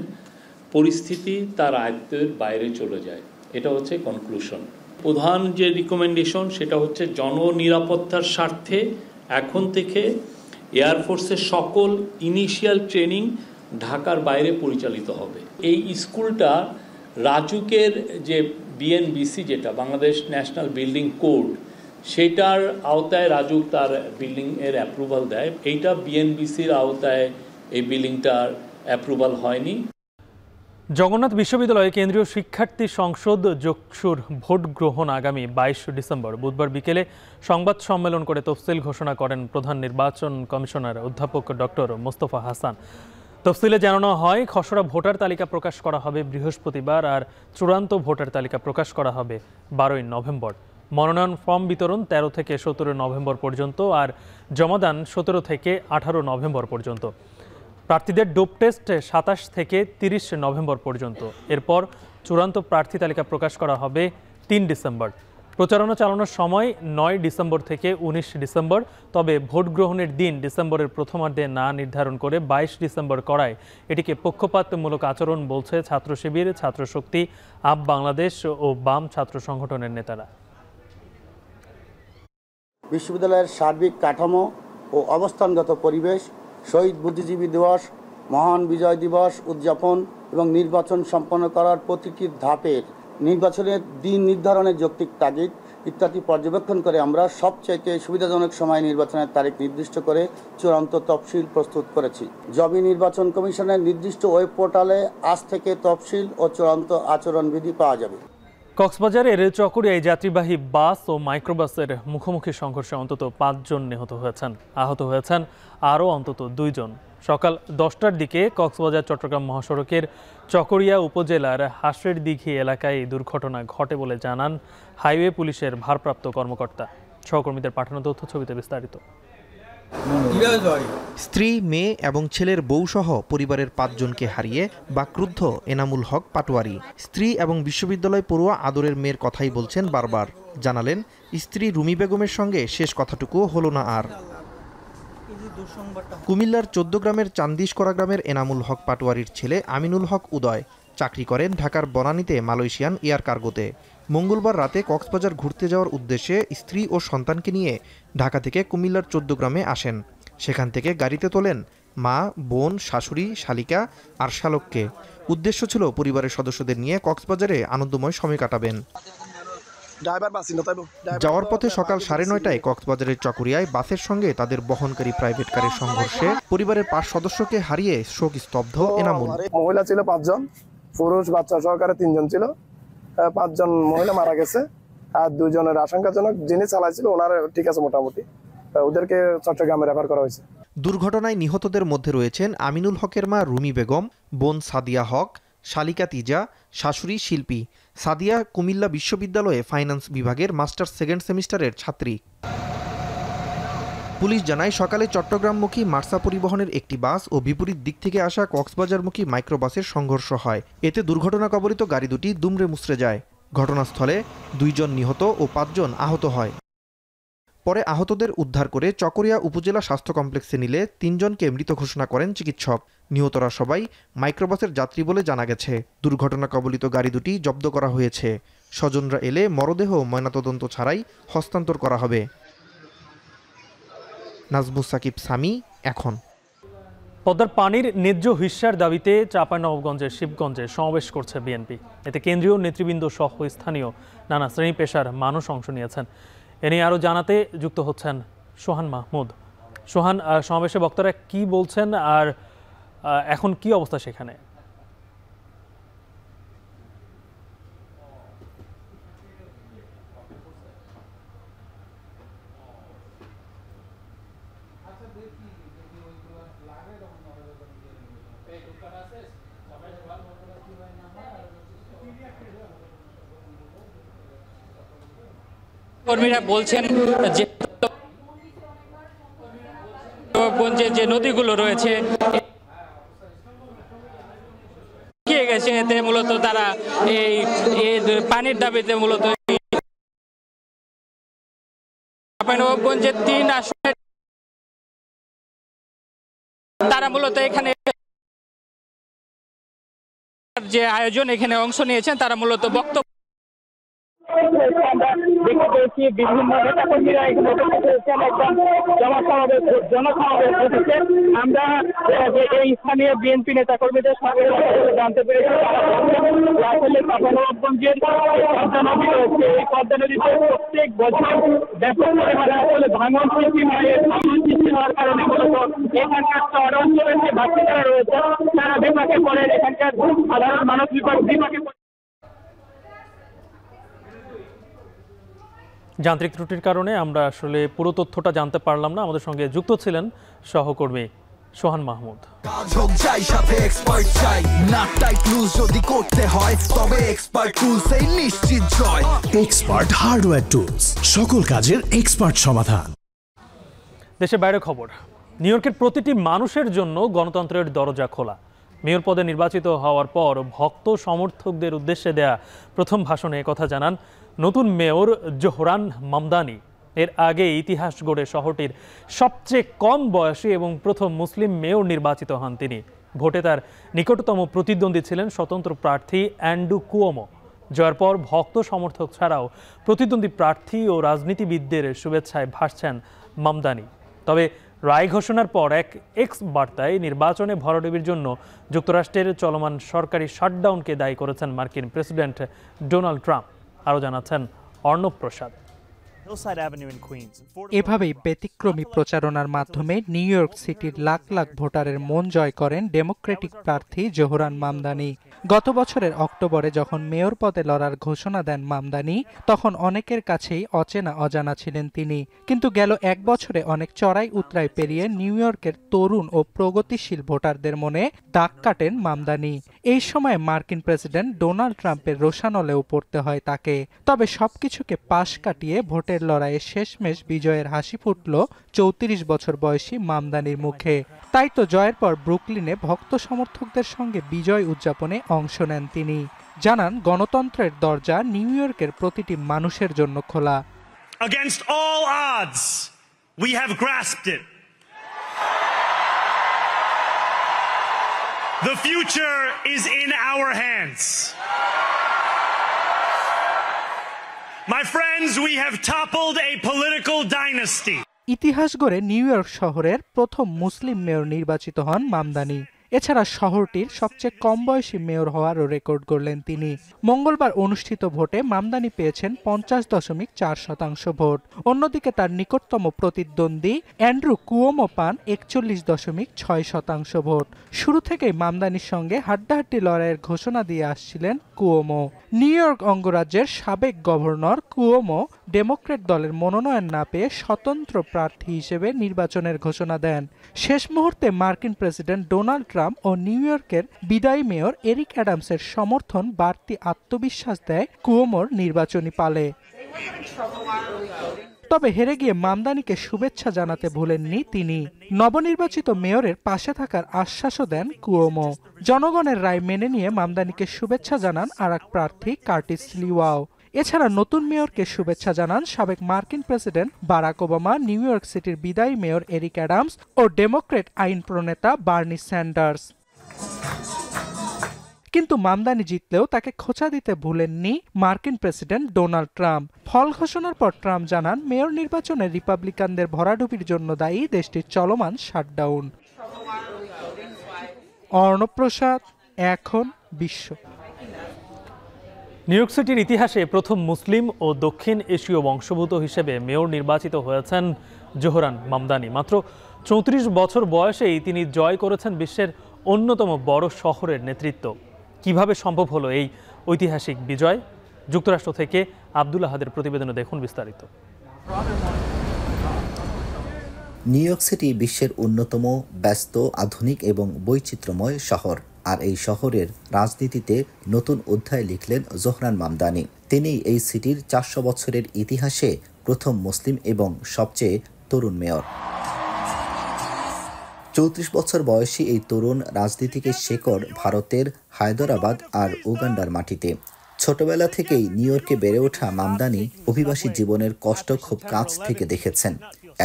পরিস্থিতি তার আয়ত্তের বাইরে চলে যায়, এটা হচ্ছে কনক্লুশন। প্রধান যে রিকমেন্ডেশন সেটা হচ্ছে জননিরাপত্তার স্বার্থে এখন থেকে এয়ারফোর্সের সকল ইনিশিয়াল ট্রেনিং ঢাকার বাইরে পরিচালিত হবে। এই স্কুলটা রাজুকের যে বিএনবিসি, যেটা বাংলাদেশ ন্যাশনাল বিল্ডিং কোড, সেটার আওতায় রাজুক তার বিল্ডিংয়ের অ্যাপ্রুভাল দেয়। এইটা বিএনবিসির আওতায় এই বিল্ডিংটার অ্যাপ্রুভাল হয়নি। জগন্নাথ বিশ্ববিদ্যালয়ে কেন্দ্রীয় শিক্ষার্থী সংসদ যোগসুর ভোট গ্রহণ আগামী 22 ডিসেম্বর বুধবার বিকেলে সংবাদ সম্মেলন করে তফসিল ঘোষণা করেন প্রধান নির্বাচন কমিশনার অধ্যাপক ডক্টর মোস্তফা হাসান। তফসিলে জানানো হয়, খসড়া ভোটার তালিকা প্রকাশ করা হবে বৃহস্পতিবার, আর চূড়ান্ত ভোটার তালিকা প্রকাশ করা হবে 12 নভেম্বর। মনোনয়ন ফর্ম বিতরণ 13 থেকে 17 নভেম্বর পর্যন্ত, আর জমাদান 17 থেকে 18 নভেম্বর পর্যন্ত। প্রার্থীদের ডোপ টেস্ট 27 থেকে 30 নভেম্বর পর্যন্ত। এরপর চূড়ান্ত প্রার্থী তালিকা প্রকাশ করা হবে 3 ডিসেম্বর। প্রচারণা চালানোর সময় 9 ডিসেম্বর থেকে 19 ডিসেম্বর। তবে ভোট গ্রহণের দিন ডিসেম্বরের প্রথমার্ধে না নির্ধারণ করে 22 ডিসেম্বর করায় এটিকে পক্ষপাতমূলক আচরণ বলছে ছাত্র শিবির, ছাত্রশক্তি, আপ বাংলাদেশ ও বাম ছাত্র সংগঠনের নেতারা। বিশ্ববিদ্যালয়ের সার্বিক কাঠামো ও অবস্থানগত পরিবেশ, শহীদ বুদ্ধিজীবী দিবস, মহান বিজয় দিবস উদযাপন এবং নির্বাচন সম্পন্ন করার প্রতিটি ধাপের নির্বাচনের দিন নির্ধারণের যৌক্তিক তাগিদ ইত্যাদি পর্যবেক্ষণ করে আমরা সবচেয়ে সুবিধাজনক সময় নির্বাচনের তারিখ নির্দিষ্ট করে চূড়ান্ত তফসিল প্রস্তুত করেছি। জবি নির্বাচন কমিশনের নির্দিষ্ট ওয়েব পোর্টালে আজ থেকে তফসিল ও চূড়ান্ত আচরণবিধি পাওয়া যাবে। কক্সবাজারের চকরিয়ায় যাত্রীবাহী বাস ও মাইক্রোবাসের মুখোমুখি সংঘর্ষে অন্তত 5 জন নিহত হয়েছেন, আহত হয়েছেন আরও অন্তত 2 জন। সকাল 10টার দিকে কক্সবাজার চট্টগ্রাম মহাসড়কের চকরিয়া উপজেলার হাঁসের দিঘি এলাকায় এই দুর্ঘটনা ঘটে বলে জানান হাইওয়ে পুলিশের ভারপ্রাপ্ত কর্মকর্তা। সহকর্মীদের পাঠানো তথ্য ছবিতে বিস্তারিত। স্ত্রী, মেয়ে এবং ছেলের বউসহ পরিবারের 5 জনকে হারিয়ে বাকরুদ্ধ এনামুল হক পাটোয়ারি। স্ত্রী এবং বিশ্ববিদ্যালয় পড়ুয়া আদরের মেয়ের কথাই বলছেন বারবার। জানালেন, স্ত্রী রুমি বেগমের সঙ্গে শেষ কথাটুকুও হলো না আর। কুমিল্লার 14 গ্রামের চান্দিশকরা গ্রামের এনামুল হক পাটোয়ারির ছেলে আমিনুল হক উদয় চাকরি করেন ঢাকার বনানীতে মালয়েশিয়ান এয়ার কার্গোতে। মঙ্গলবার রাতে কক্সবাজার ঘুরতে যাওয়ার উদ্দেশ্যে স্ত্রী ও সন্তানকে নিয়ে ঢাকা থেকে কুমিল্লার 14 গ্রামে আসেন। সেখান থেকে গাড়িতে তোলেন মা, বোন, শাশুড়ি, শালিকা আর শালককে। উদ্দেশ্য ছিল পরিবারের সদস্যদের নিয়ে কক্সবাজারে আনন্দময় সময় কাটাবেন। যাওয়ার পথে সকাল 9:30টায় কক্সবাজারের চকরিয়ায় বাসের সঙ্গে তাদের বহনকারী প্রাইভেট কারের সংঘর্ষে পরিবারের 5 সদস্যকে হারিয়ে শোক স্তব্ধ এনামুল। মহিলা ছিল 5 জন, পুরুষ বাচ্চা সহকারে 3 জন ছিল, 5 জন মহিলা মারা গেছে আর 2 জনের আশঙ্কাজনক। যিনি চালাইছিল ওনার ঠিক আছে মোটামুটি, ওদেরকে চট্টগ্রামে রেফার করা হয়েছে। দুর্ঘটনায় নিহতদের মধ্যে রয়েছেন আমিনুল হকের মা রুমি বেগম, বোন সাদিয়া হক, শালিকা তিজা, শাশুড়ি শিল্পী। সাদিয়া কুমিল্লা বিশ্ববিদ্যালয়ে ফাইন্যান্স বিভাগের মাস্টার্স 2nd সেমিস্টারের ছাত্রী। পুলিশ জানায় সকালে চট্টগ্রামমুখী মার্সা পরিবহনের একটি বাস ও বিপরীত দিক থেকে আসা কক্সবাজারমুখী মাইক্রোবাসের সংঘর্ষ হয়। এতে দুর্ঘটনা কবলিত গাড়ি দুটি দুমড়ে মুচড়ে যায়। ঘটনাস্থলে 2 জন নিহত ও 5 জন আহত হয়। পরে আহতদের উদ্ধার করে চকরিয়া উপজেলা স্বাস্থ্য কমপ্লেক্সে নিলে 3 জনকে মৃত ঘোষণা করেন চিকিৎসক। নিহতরা সবাই মাইক্রোবাসের যাত্রী বলে জানা গেছে। দুর্ঘটনা কবলিত গাড়ি দুটি জব্দ করা হয়েছে। স্বজনরা এলে মরদেহ ময়নাতদন্ত ছাড়াই হস্তান্তর করা হবে। নাজমুস সাকিব সামি, এখন। পদ্মার পানির ন্যায্য হিস্যার দাবিতে চাঁপাইনবাবগঞ্জের শিবগঞ্জে সমাবেশ করছে বিএনপি। এতে কেন্দ্রীয় নেতৃবৃন্দ সহ স্থানীয় নানা শ্রেণী পেশার মানুষ অংশ নিয়েছেন। এ নিয়ে আরও জানাতে যুক্ত হচ্ছেন সোহান মাহমুদ। সোহান, সমাবেশে বক্তারা কি বলছেন আর এখন কি অবস্থা সেখানে? কর্মীরা বলছেন যে যে নদীগুলো রয়েছে এগিয়ে গেছে, এতে মূলত তারা এই পানির দাবিতে মূলত চাঁপাইনবাবগঞ্জের 3 আসনে তারা মূলত এখানে যে আয়োজন এখানে অংশ নিয়েছেন তারা মূলত বক্তব্য দেখতে পেয়েছি। বিভিন্ন নেতাকর্মীরা এখানে একদম জনসমাবেশ ঘটেছে। আমরা এই স্থানীয় বিএনপি নেতাকর্মীদের সঙ্গে জানতে পেরেছি আসলে চাঁপাইনবাবগঞ্জের পদ্মা নদী রয়েছে। এই পদ্মা নদীতে প্রত্যেক বছর ব্যাপক পরিমাণে আসলে ভাঙন সৃষ্টি হওয়ার কারণে মূলত এখানকার চর অঞ্চলের যে বাসিন্দারা রয়েছে তারা বিপাকে পড়ে, এখানকার সাধারণ মানুষ বিপাকে পড়ে। যান্ত্রিক ত্রুটির কারণে আমরা আসলে পুরো তথ্যটা জানতে পারলাম না। আমাদের সঙ্গে যুক্ত ছিলেন সহকর্মী সোহান মাহমুদ। এক্সপার্ট হার্ডওয়্যার টুলস, সকল কাজের এক্সপার্ট সমাধান। দেশের বাইরে খবর। নিউ ইয়র্কের প্রতিটি মানুষের জন্য গণতন্ত্রের দরজা খোলা। মেয়র পদে নির্বাচিত হওয়ার পর ভক্ত সমর্থকদের উদ্দেশ্যে দেয়া প্রথম ভাষণে কথা জানান নতুন মেয়র জোহরান মামদানি। এর আগে ইতিহাস গড়ে শহরটির সবচেয়ে কম বয়সী এবং প্রথম মুসলিম মেয়র নির্বাচিত হন তিনি। ভোটে তার নিকটতম প্রতিদ্বন্দ্বী ছিলেন স্বতন্ত্র প্রার্থী অ্যান্ড্রু কুয়োমো। জয়ের পর ভক্ত সমর্থক ছাড়াও প্রতিদ্বন্দ্বী প্রার্থী ও রাজনীতিবিদদের শুভেচ্ছায় ভাসছেন মামদানি। তবে রায় ঘোষণার পর এক এক্স বার্তায় নির্বাচনে ভরাডুবির জন্য যুক্তরাষ্ট্রের চলমান সরকারি শাটডাউনকে দায়ী করেছেন মার্কিন প্রেসিডেন্ট ডোনাল্ড ট্রাম্প। আরও জানাচ্ছেন অর্ণব প্রসাদ। এভাবেই ব্যতিক্রমী প্রচারণার মাধ্যমে নিউ ইয়র্ক সিটির লাখ লাখ ভোটারের মন জয় করেন ডেমোক্রেটিক প্রার্থী জোহরান মামদানি। গত বছরের অক্টোবরে যখন মেয়র পদে লড়ার ঘোষণা দেন মামদানি, তখন অনেকের কাছেই অচেনা অজানা ছিলেন তিনি। কিন্তু গেল 1 বছরে অনেক চড়াই উতরাই পেরিয়ে নিউ ইয়র্কের তরুণ ও প্রগতিশীল ভোটারদের মনে দাগ কাটেন মামদানি। এই সময় মার্কিন প্রেসিডেন্ট ডোনাল্ড ট্রাম্পের রোষানলেও পড়তে হয় তাকে। তবে সবকিছুকে পাশ কাটিয়ে ভোটের লড়াইয়ে শেষমেশ বিজয়ের হাসি ফুটল 34 বছর বয়সী মামদানির মুখে। তাই তো জয়ের পর ব্রুকলিনে ভক্ত সমর্থকদের সঙ্গে বিজয় উদযাপনে অংশ নেন তিনি। জানান গণতন্ত্রের দরজা নিউ ইয়র্কের প্রতিটি মানুষের জন্য খোলা। Against all odds, we have grasped it. The future is in our hands. My friends, we have toppled a political dynasty. ইতিহাস গড়ে নিউ ইয়র্ক শহরের প্রথম মুসলিম মেয়র নির্বাচিত হন মামদানি। এছাড়া শহরটির সবচেয়ে কম বয়সী মেয়র হওয়ারও রেকর্ড গড়লেন তিনি। মঙ্গলবার অনুষ্ঠিত ভোটে মামদানি পেয়েছেন 50.4% ভোট। অন্যদিকে তার নিকটতম প্রতিদ্বন্দ্বী অ্যান্ড্রু কুওমো পান 41.6% ভোট। শুরু থেকেই মামদানির সঙ্গে হাড্ডাহাড্ডি লড়াইয়ের ঘোষণা দিয়ে আসছিলেন কুওমো। নিউ ইয়র্ক অঙ্গরাজ্যের সাবেক গভর্নর কুওমো ডেমোক্র্যাট দলের মনোনয়ন না পেয়ে স্বতন্ত্র প্রার্থী হিসেবে নির্বাচনের ঘোষণা দেন। শেষ মুহূর্তে মার্কিন প্রেসিডেন্ট ডোনাল্ড ট্রাম্প ও নিউ ইয়র্কের বিদায়ী মেয়র এরিক অ্যাডামসের সমর্থন বাড়তি আত্মবিশ্বাস দেয় কুওমোর নির্বাচনী পালে। তবে হেরে গিয়ে মামদানিকে শুভেচ্ছা জানাতে ভুলেননি তিনি। নবনির্বাচিত মেয়রের পাশে থাকার আশ্বাসও দেন কুওমো। জনগণের রায় মেনে নিয়ে মামদানিকে শুভেচ্ছা জানান আরেক প্রার্থী কার্টিস লিওয়াও। এছাড়া নতুন মেয়রকে শুভেচ্ছা জানান সাবেক মার্কিন president Barack Obama, new York সিটির বিদায়ী মেয়র এরিক অ্যাডামস ও ডেমোক্র্যাট আইন প্রণেতা বার্নি স্যান্ডার্স। কিন্তু মামদানি জিতলেও তাকে খোঁচা দিতে ভুলেননি মার্কিন প্রেসিডেন্ট ডোনাল্ড ট্রাম্প। ফল ঘোষণার পর ট্রাম্প জানান মেয়র নির্বাচনে রিপাবলিকানদের ভরাডুবির জন্য দায়ী দেশটির চলমান শাটডাউন। অর্ণব প্রসাদ, এখন বিশ্ব। নিউ ইয়র্ক সিটির ইতিহাসে প্রথম মুসলিম ও দক্ষিণ এশীয় বংশোদ্ভূত হিসেবে মেয়র নির্বাচিত হয়েছেন জোহরান মামদানি। মাত্র 34 বছর বয়সেই তিনি জয় করেছেন বিশ্বের অন্যতম বড় শহরের নেতৃত্ব। কিভাবে সম্ভব হলো এই ঐতিহাসিক বিজয়? যুক্তরাষ্ট্র থেকে আব্দুল আহাদের প্রতিবেদনে দেখুন বিস্তারিত। নিউ ইয়র্ক সিটি বিশ্বের অন্যতম ব্যস্ত, আধুনিক এবং বৈচিত্র্যময় শহর। আর এই শহরের রাজনীতিতে নতুন অধ্যায় লিখলেন জোহরান মামদানি। তিনি এই সিটির 400 বছরের ইতিহাসে প্রথম মুসলিম এবং সবচেয়ে তরুণ মেয়র। 34 বছর বয়সী এই তরুণ রাজনীতিকে শেকড় ভারতের হায়দরাবাদ আর উগান্ডার মাটিতে। ছোটবেলা থেকেই নিউ ইয়র্কে বেড়ে ওঠা মামদানি অভিবাসী জীবনের কষ্ট খুব কাছ থেকে দেখেছেন।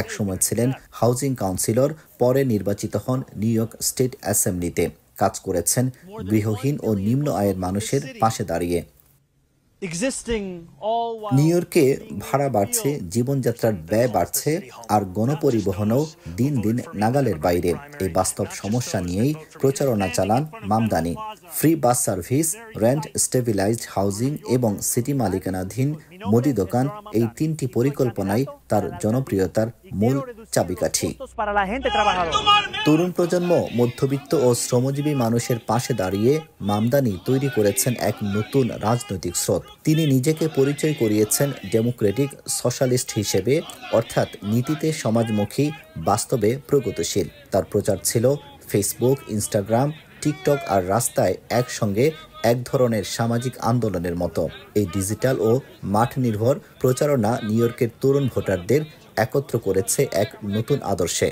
একসময় ছিলেন হাউজিং কাউন্সিলর, পরে নির্বাচিত হন নিউ ইয়র্ক স্টেট অ্যাসেম্বলিতে। কাজ করেছেন গৃহহীন ও নিম্ন আয়ের মানুষের পাশে দাঁড়িয়ে। নিউ ইয়র্কে ভাড়া বাড়ছে, জীবনযাত্রার ব্যয় বাড়ছে, আর গণপরিবহনও দিন দিন নাগালের বাইরে। এই বাস্তব সমস্যা নিয়েই প্রচারণা চালান Mamdani. Free bus service, rent stabilised housing এবং সিটি মালিকানাধীন মুদি দোকান, এই 3টি পরিকল্পনাই তার জনপ্রিয়তার মূল চাবিকাঠি। তরুণ প্রজন্ম, মধ্যবিত্ত ও শ্রমজীবী মানুষের পাশে দাঁড়িয়ে মামদানি তৈরি করেছেন এক নতুন রাজনৈতিক স্রোত। তিনি নিজেকে পরিচয় করিয়েছেন ডেমোক্রেটিক সোশ্যালিস্ট হিসেবে, অর্থাৎ নীতিতে সমাজমুখী, বাস্তবে প্রগতিশীল। তার প্রচার ছিল ফেসবুক, ইনস্টাগ্রাম, টিকটক আর রাস্তায় একসঙ্গে, এক ধরনের সামাজিক আন্দোলনের মতো। এই ডিজিটাল ও মাঠ নির্ভর প্রচারণা নিউ ইয়র্কের তরুণ ভোটারদের একত্র করেছে এক নতুন আদর্শে।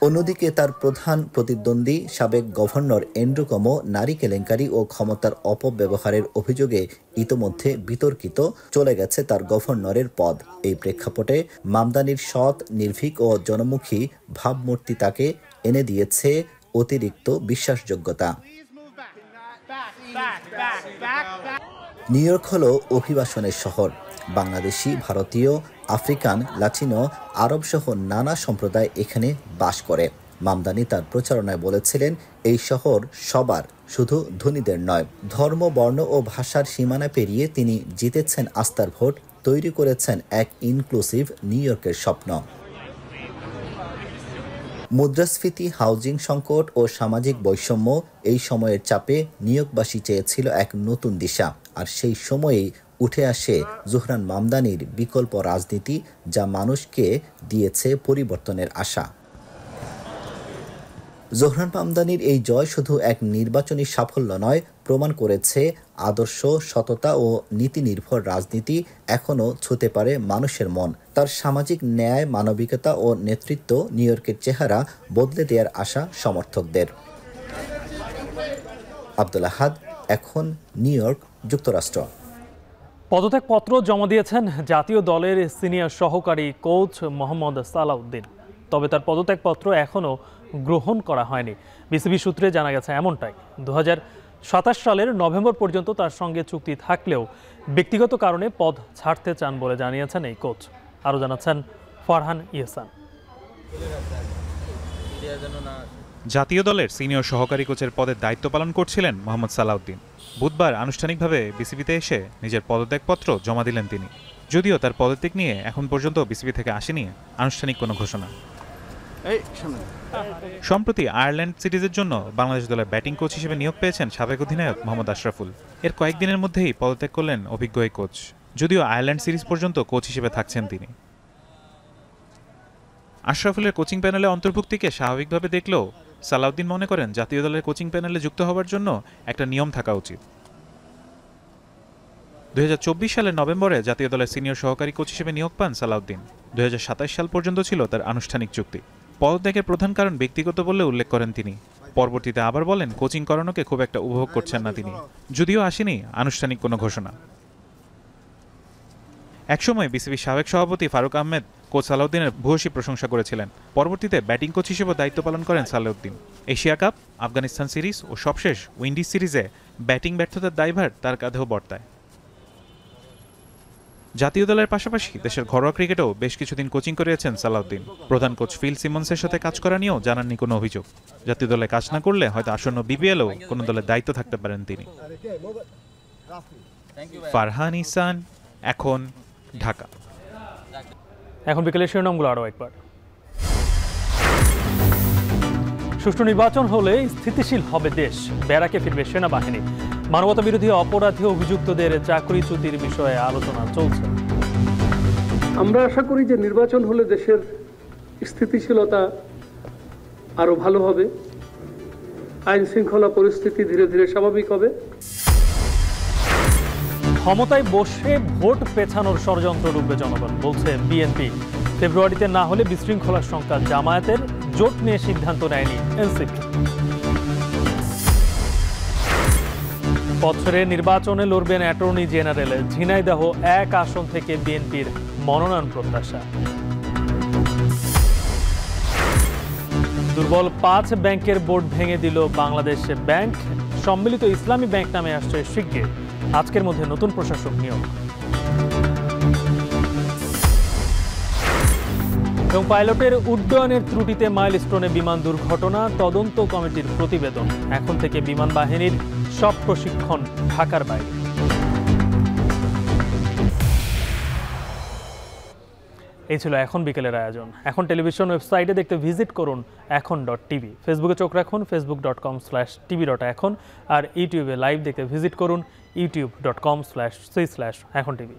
অন্যদিকে তার প্রধান প্রতিদ্বন্দ্বী সাবেক গভর্নর অ্যান্ড্রু কুওমো নারী কেলেঙ্কারি ও ক্ষমতার অপব্যবহারের অভিযোগে ইতোমধ্যে বিতর্কিত চলে গেছে তার গভর্নরের পদ। এই প্রেক্ষাপটে মামদানির সৎ, নির্ভীক ও জনমুখী ভাবমূর্তি তাকে এনে দিয়েছে অতিরিক্ত বিশ্বাসযোগ্যতা। নিউ ইয়র্ক হলো অভিবাসনের শহর। বাংলাদেশি, ভারতীয়, আফ্রিকান, লাতিনো, আরব সহ নানা সম্প্রদায় এখানে বাস করে। মামদানি তার প্রচারণায় বলেছিলেন, এই শহর সবার, শুধু ধনীদের নয়। ধর্ম, বর্ণ ও ভাষার সীমানা পেরিয়ে তিনি জিতেছেন আস্থার ভোট, তৈরি করেছেন এক ইনক্লুসিভ নিউ ইয়র্কের স্বপ্ন। মুদ্রাস্ফীতি, হাউজিং সংকট ও সামাজিক বৈষম্য, এই সময়ের চাপে নিউ ইয়র্কবাসী চেয়েছিল এক নতুন দিশা। আর সেই সময়েই উঠে আসে জোহরান মামদানির বিকল্প রাজনীতি, যা মানুষকে দিয়েছে পরিবর্তনের আশা। জোহরান মামদানির এই জয় শুধু এক নির্বাচনী সাফল্য নয়, প্রমাণ করেছে আদর্শ, সততা ও নীতি নির্ভর রাজনীতি এখনও ছুঁতে পারে মানুষের মন। তার সামাজিক ন্যায়, মানবিকতা ও নেতৃত্ব নিউ ইয়র্কের চেহারা বদলে দেওয়ার আশা সমর্থকদের। আব্দুল আহাদ, এখন নিউ ইয়র্ক, যুক্তরাষ্ট্র। পদত্যাগপত্র জমা দিয়েছেন জাতীয় দলের সিনিয়র সহকারী কোচ মোহাম্মদ সালাউদ্দিন। তবে তার পদত্যাগপত্র এখনও গ্রহণ করা হয়নি। বিসিবি সূত্রে জানা গেছে এমনটাই। 2027 সালের নভেম্বর পর্যন্ত তার সঙ্গে চুক্তি থাকলেও ব্যক্তিগত কারণে পদ ছাড়তে চান বলে জানিয়েছেন এই কোচ। আরও জানাচ্ছেন ফারহান ইহসান। জাতীয় দলের সিনিয়র সহকারী কোচের পদের দায়িত্ব পালন করছিলেন মোহাম্মদ সালাউদ্দিন। বুধবার আনুষ্ঠানিকভাবে বিসিবিতে এসে নিজের পদত্যাগপত্র জমা দিলেন তিনি। যদিও তার পদত্যাগ নিয়ে এখন পর্যন্ত বিসিবি থেকে আসেনি আনুষ্ঠানিক কোনো ঘোষণা। সম্প্রতি আয়ারল্যান্ড সিরিজের জন্য বাংলাদেশ দলের ব্যাটিং কোচ হিসেবে নিয়োগ পেয়েছেন সাবেক অধিনায়ক মোহাম্মদ আশরাফুল। এর কয়েকদিনের মধ্যেই পদত্যাগ করলেন অভিজ্ঞ এই কোচ। যদিও আয়ারল্যান্ড সিরিজ পর্যন্ত কোচ হিসেবে থাকছেন তিনি। আশরাফুলের কোচিং প্যানেলে অন্তর্ভুক্তিকে স্বাভাবিকভাবে দেখলেও সালাউদ্দিন মনে করেন জাতীয় দলের কোচিং প্যানেলে যুক্ত হওয়ার জন্য একটা নিয়ম থাকা উচিত। 2024 সালের নভেম্বরে জাতীয় দলের সিনিয়র সহকারী কোচ হিসেবে নিয়োগ পান সালাউদ্দিন। 2027 সাল পর্যন্ত ছিল তার আনুষ্ঠানিক চুক্তি। পদত্যাগের প্রধান কারণ ব্যক্তিগত বলে উল্লেখ করেন তিনি। পরবর্তীতে আবার বলেন কোচিং করানোকে খুব একটা উপভোগ করছেন না তিনি। যদিও আসেনি আনুষ্ঠানিক কোনো ঘোষণা। একসময় বিসিবির সাবেক সভাপতি ফারুক আহমেদ কোচ সালাউদ্দিনের ভূয়সী প্রশংসা করেছিলেন। পরবর্তীতে ব্যাটিং কোচ হিসেবে দায়িত্ব পালন করেন Salauddin. Asia cup, Afghanistan series ও সবশেষ উইন্ডিজ সিরিজে ব্যাটিং ব্যর্থতার দায়ভার তার কাঁধেও বর্তায়। জাতীয় দলের পাশাপাশি দেশের ঘরোয়া ক্রিকেটেও বেশ কিছুদিন কোচিং করিয়েছেন সালাউদ্দিন। প্রধান কোচ ফিল সিমন্সের সাথে কাজ করা নিয়েও জানাননি কোনো অভিযোগ। জাতীয় দলে কাজ না করলে হয়তো আসন্ন বিপিএলও কোনো দলের দায়িত্ব থাকতে পারেন তিনি। ফারহান ইহসান, এখন, ঢাকা। এখন বিকেলের শিরোনামগুলো আরও একবার। সুষ্ঠু নির্বাচন হলে স্থিতিশীল হবে দেশ, ব্যারাকে ফিরবে সেনাবাহিনী। মানবতা বিরোধী অপরাধী অভিযুক্তদের চাকরিচ্যুতির বিষয়ে আলোচনা চলছে। আমরা আশা করি যে নির্বাচন হলে দেশের স্থিতিশীলতা আরো ভালো হবে, আইন শৃঙ্খলা পরিস্থিতি ধীরে ধীরে স্বাভাবিক হবে। ক্ষমতায় বসে ভোট পেছানোর ষড়যন্ত্র রূপে জনগণ, বলছে বিএনপি। ফেব্রুয়ারিতে না হলে বিশৃঙ্খলার সংখ্যা, জামায়াতের জোট নিয়ে সিদ্ধান্ত নেয়নি এনসিপি। বছরের নির্বাচনে লড়বেন অ্যাটর্নি জেনারেল। ঝিনাইদহ 1 আসন থেকে বিএনপির মনোনয়ন প্রত্যাশা। দুর্বল 5 ব্যাংকের বোর্ড ভেঙে দিল বাংলাদেশ ব্যাংক। সম্মিলিত ইসলামী ব্যাংক নামে আসছে শিগগির। আজকের মধ্যে নতুন প্রশাসক নিয়োগ। এবং পাইলটের উড্ডয়নের ত্রুটিতে মাইলস্টোনে বিমান দুর্ঘটনা, তদন্ত কমিটির প্রতিবেদন। এখন থেকে বিমান বাহিনীর সব প্রশিক্ষণ ঢাকার বাইরে। এই ছিল এখন বিকেলের আয়োজন। এখন টেলিভিশন ওয়েবসাইটে দেখতে ভিজিট করুন এখন.tv। ফেসবুকে চোখ রাখুন facebook.com/tv.এখন। আর ইউটিউবে লাইভ দেখতে ভিজিট করুন youtube.com/echontv।